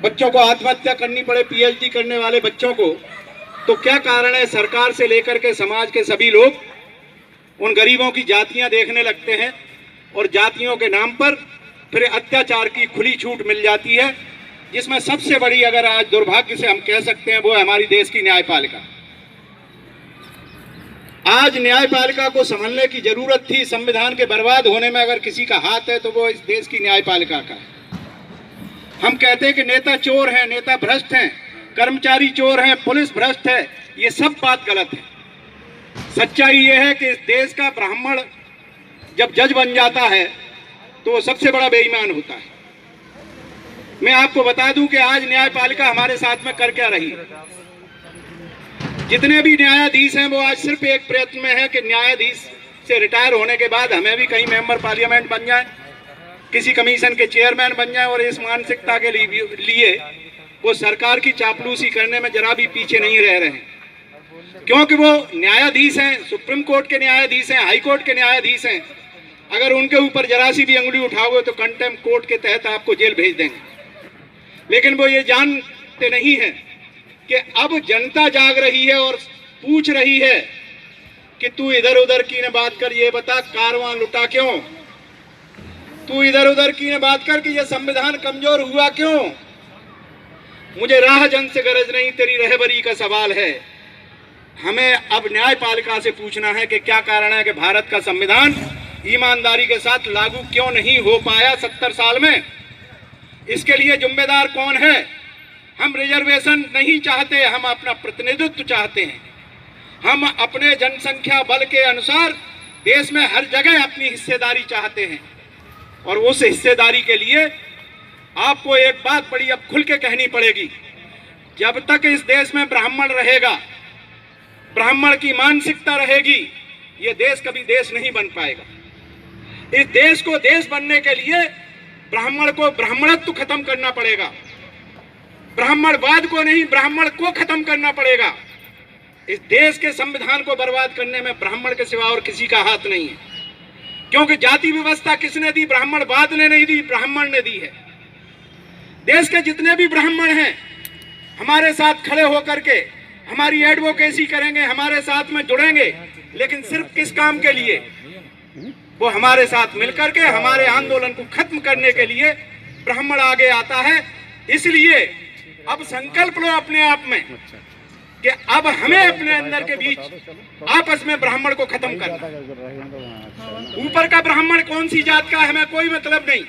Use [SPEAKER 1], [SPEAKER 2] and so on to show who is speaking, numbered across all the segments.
[SPEAKER 1] बच्चों को आत्महत्या करनी पड़े, पीएचडी करने वाले बच्चों को, तो क्या कारण है? सरकार से लेकर के समाज के सभी लोग उन गरीबों की जातियां देखने लगते हैं और जातियों के नाम पर फिर अत्याचार की खुली छूट मिल जाती है, जिसमें सबसे बड़ी अगर आज दुर्भाग्य से हम कह सकते हैं वो है हमारी देश की न्यायपालिका। आज न्यायपालिका को संभलने की जरूरत थी। संविधान के बर्बाद होने में अगर किसी का हाथ है तो वो इस देश की न्यायपालिका का है। हम कहते हैं कि नेता चोर हैं, नेता भ्रष्ट हैं, कर्मचारी चोर हैं, पुलिस भ्रष्ट है, ये सब बात गलत है। सच्चाई ये है कि इस देश का ब्राह्मण जब जज बन जाता है तो वो सबसे बड़ा बेईमान होता है। मैं आपको बता दूं कि आज न्यायपालिका हमारे साथ में कर क्या रही है। जितने भी न्यायाधीश हैं वो आज सिर्फ एक प्रयत्न में है कि न्यायाधीश से रिटायर होने के बाद हमें भी कहीं मेंबर पार्लियामेंट बन जाए, किसी कमीशन के चेयरमैन बन जाए, और इस मानसिकता के लिए वो सरकार की चापलूसी करने में जरा भी पीछे नहीं रह रहे हैं, क्योंकि वो न्यायाधीश हैं, सुप्रीम कोर्ट के न्यायाधीश हैं, हाई कोर्ट के न्यायाधीश हैं। अगर उनके ऊपर जरा सी भी अंगुली उठाओगे तो कंटेम्प्ट कोर्ट के तहत आपको जेल भेज देंगे। लेकिन वो ये जानते नहीं है कि अब जनता जाग रही है और पूछ रही है कि तू इधर उधर की न बात कर, ये बता कारवां लुटा क्यों? तू इधर उधर की न बात कर कि ये संविधान कमजोर हुआ क्यों? मुझे राह जन से गरज नहीं, तेरी रहबरी का सवाल है। हमें अब न्यायपालिका से पूछना है कि क्या कारण है कि भारत का संविधान ईमानदारी के साथ लागू क्यों नहीं हो पाया 70 साल में। इसके लिए जिम्मेदार कौन है? हम रिजर्वेशन नहीं चाहते, हम अपना प्रतिनिधित्व चाहते हैं। हम अपने जनसंख्या बल के अनुसार देश में हर जगह अपनी हिस्सेदारी चाहते हैं, और उस हिस्सेदारी के लिए आपको एक बात बड़ी अब खुल के कहनी पड़ेगी। जब तक इस देश में ब्राह्मण रहेगा, ब्राह्मण की मानसिकता रहेगी, ये देश कभी देश नहीं बन पाएगा। इस देश को देश बनने के लिए ब्राह्मण को ब्राह्मणत्व खत्म करना पड़ेगा, ब्राह्मणवाद को नहीं, ब्राह्मण को खत्म करना पड़ेगा। इस देश के संविधान को बर्बाद करने में ब्राह्मण के सिवा और किसी का हाथ नहीं है, क्योंकि जाति व्यवस्था किसने दी? ब्राह्मणवाद ने नहीं दी, ब्राह्मण ने दी है। देश के जितने भी ब्राह्मण हैं हमारे साथ खड़े होकर के हमारी एडवोकेसी करेंगे, हमारे साथ में जुड़ेंगे, लेकिन सिर्फ किस काम के लिए? वो हमारे साथ मिलकर के हमारे आंदोलन को खत्म करने के लिए ब्राह्मण आगे आता है। इसलिए अब संकल्प लो अपने आप में कि अब हमें अपने अंदर के बीच आपस में ब्राह्मण को खत्म करना। ऊपर का ब्राह्मण कौन सी जात का है हमें कोई मतलब नहीं,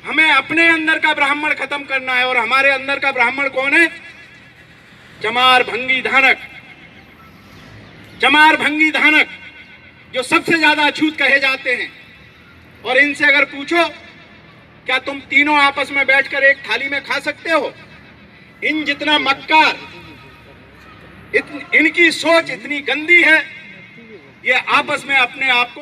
[SPEAKER 1] हमें अपने अंदर का ब्राह्मण खत्म करना है। और हमारे अंदर का ब्राह्मण कौन है? चमार, भंगी, धानक। चमार, भंगी, धानक जो सबसे ज्यादा अछूत कहे जाते हैं, और इनसे अगर पूछो क्या तुम तीनों आपस में बैठकर एक थाली में खा सकते हो? इन जितना मक्कार, इनकी सोच इतनी गंदी है, ये आपस में अपने आप को